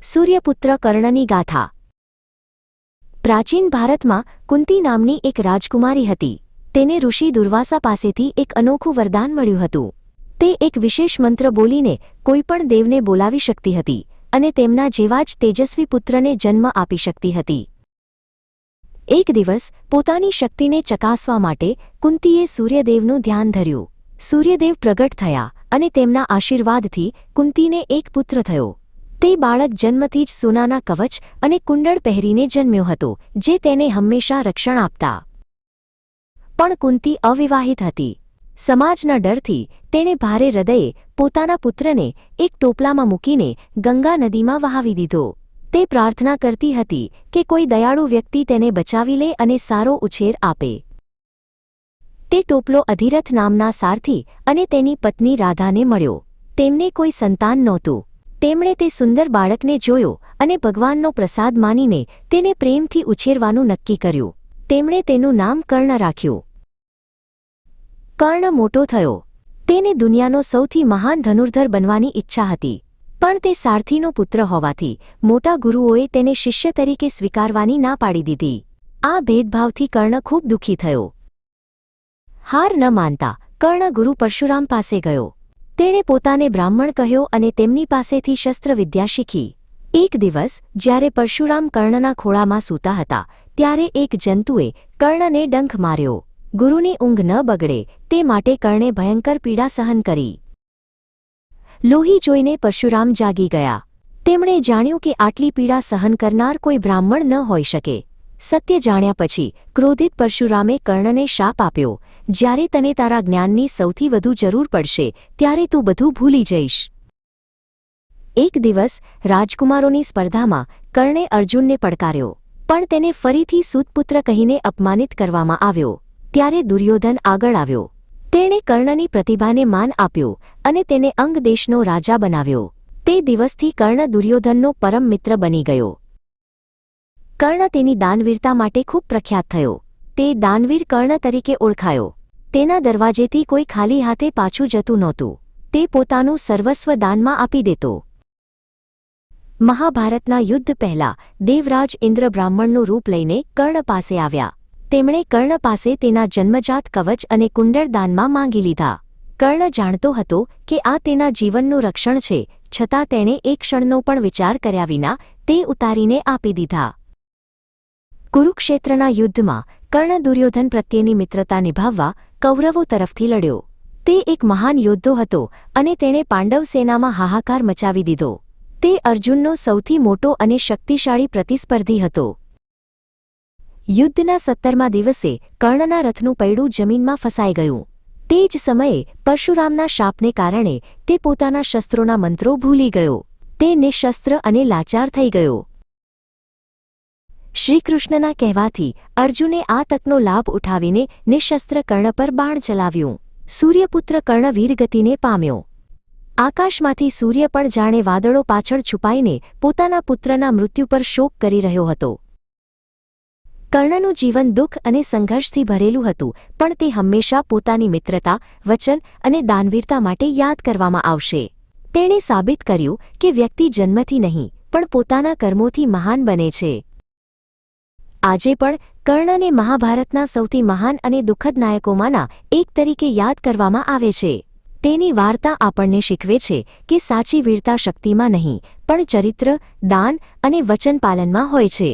સૂર્યપુત્ર કર્ણની ગાથા। પ્રાચીન ભારતમાં કુંતી નામની એક રાજકુમારી હતી। તેને ઋષિ દુર્વાસા પાસેથી એક અનોખું વરદાન મળ્યું હતું। તે એક વિશેષ મંત્ર બોલીને કોઈપણ દેવને બોલાવી શકતી હતી અને તેમના જેવા જ તેજસ્વી પુત્રને જન્મ આપી શકતી હતી। એક દિવસ પોતાની શક્તિને ચકાસવા માટે કુંતીએ સૂર્યદેવનું ધ્યાન ધર્યું। સૂર્યદેવ પ્રગટ થયા અને તેમના આશીર્વાદથી કુંતીને એક પુત્ર થયો। તે બાળક જન્મથી જ સોનાના કવચ અને કુંડળ પહેરીને જન્મ્યો હતો, જે તેને હંમેશા રક્ષણ આપતા। પણ કુંતી અવિવાહિત હતી। સમાજના ડરથી તેણે ભારે હૃદયે પોતાના પુત્રને એક ટોપલામાં મૂકીને ગંગા નદીમાં વહાવી દીધો। તે પ્રાર્થના કરતી હતી કે કોઈ દયાળુ વ્યક્તિ તેને બચાવી લે અને સારો ઉછેર આપે। તે ટોપલો અધિરથ નામના સારથી અને તેની પત્ની રાધાને મળ્યો। તેમને કોઈ સંતાન નહોતું। તેમણે તે સુંદર બાળકને જોયો અને ભગવાનનો પ્રસાદ માનીને તેને પ્રેમથી ઉછેરવાનું નક્કી કર્યું। તેમણે તેનું નામ કર્ણ રાખ્યું। કર્ણ મોટો થયો। તેને દુનિયાનો સૌથી મહાન ધનુર્ધર બનવાની ઈચ્છા હતી, પણ તે સારથીનો પુત્ર હોવાથી મોટા ગુરુઓએ તેને શિષ્ય તરીકે સ્વીકારવાની ના પાડી દીધી। આ ભેદભાવથી કર્ણ ખૂબ દુઃખી થયો। હાર ન માનતા કર્ણ ગુરુ પરશુરામ પાસે ગયો। તેણે પોતાને બ્રાહ્મણ કહ્યો અને તેમની પાસેથી શસ્ત્રવિદ્યા શીખી। એક દિવસ જ્યારે પરશુરામ કર્ણના ખોળામાં સૂતા હતા, ત્યારે એક જંતુએ કર્ણને ડંખ માર્યો। ગુરુની ઊંઘ ન બગડે તે માટે કર્ણે ભયંકર પીડા સહન કરી। લોહી જોઈને પરશુરામ જાગી ગયા। તેમણે જાણ્યું કે આટલી પીડા સહન કરનાર કોઈ બ્રાહ્મણ ન હોઈ શકે। સત્ય જાણ્યા પછી ક્રોધિત પરશુરામે કર્ણને શાપ આપ્યો, જ્યારે તને તારા જ્ઞાનની સૌથી વધુ જરૂર પડશે ત્યારે તું બધું ભૂલી જઈશ। એક દિવસ રાજકુમારોની સ્પર્ધામાં કર્ણે અર્જુનને પડકાર્યો, પણ તેને ફરીથી સૂતપુત્ર કહીને અપમાનિત કરવામાં આવ્યો। ત્યારે દુર્યોધન આગળ આવ્યો। તેણે કર્ણની પ્રતિભાને માન આપ્યું અને તેને અંગ દેશનો રાજા બનાવ્યો। તે દિવસથી કર્ણ દુર્યોધનનો પરમ મિત્ર બની ગયો। કર્ણ તેની દાનવીરતા માટે ખૂબ પ્રખ્યાત થયો। તે દાનવીર કર્ણ તરીકે ઓળખાયો। તેના દરવાજેથી કોઈ ખાલી હાથે પાછું જતું નહોતું। તે પોતાનું સર્વસ્વ દાનમાં આપી દેતો। મહાભારતના યુદ્ધ પહેલા દેવરાજ ઇન્દ્ર બ્રાહ્મણનું રૂપ લઈને કર્ણ પાસે આવ્યા। તેમણે કર્ણ પાસે તેના જન્મજાત કવચ અને કુંડળ દાનમાં માંગી લીધા। કર્ણ જાણતો હતો કે આ તેના જીવનનું રક્ષણ છે, છતાં તેણે એક ક્ષણનો પણ વિચાર કર્યા વિના તે ઉતારીને આપી દીધા। કુરુક્ષેત્રના યુદ્ધમાં કર્ણ દુર્યોધન પ્રત્યેની મિત્રતા નિભાવવા કૌરવો તરફથી લડ્યો। તે એક મહાન યોદ્ધો હતો અને તેણે પાંડવ સેનામાં હાહાકાર મચાવી દીધો। તે અર્જુનનો સૌથી મોટો અને શક્તિશાળી પ્રતિસ્પર્ધી હતો। યુદ્ધના 17મા દિવસે કર્ણના રથનું પૈડું જમીનમાં ફસાઈ ગયું। તે જ સમયે પરશુરામના શાપને કારણે તે પોતાના શસ્ત્રોના મંત્રો ભૂલી ગયો। તે નિઃશસ્ત્ર અને લાચાર થઈ ગયો। શ્રીકૃષ્ણના કહેવાથી અર્જુને આ તકનો લાભ ઉઠાવીને નિઃશસ્ત્ર કર્ણ પર બાણ ચલાવ્યું। સૂર્યપુત્ર કર્ણ વીરગતિને પામ્યો। આકાશમાંથી સૂર્ય પણ જાણે વાદળો પાછળ છુપાઈને પોતાના પુત્રના મૃત્યુ પર શોક કરી રહ્યો હતો। કર્ણનું જીવન દુઃખ અને સંઘર્ષથી ભરેલું હતું, પણ તે હંમેશા પોતાની મિત્રતા, વચન અને દાનવીરતા માટે યાદ કરવામાં આવશે। તેણે સાબિત કર્યું કે વ્યક્તિ જન્મથી નહીં પણ પોતાના કર્મોથી મહાન બને છે। આજે પણ કર્ણને મહાભારતના સૌથી મહાન અને દુઃખદ નાયકોમાંના એક તરીકે યાદ કરવામાં આવે છે। તેની વાર્તા આપણને શીખવે છે કે સાચી વીરતા શક્તિમાં નહીં પણ ચરિત્ર, દાન અને વચન પાલનમાં હોય છે।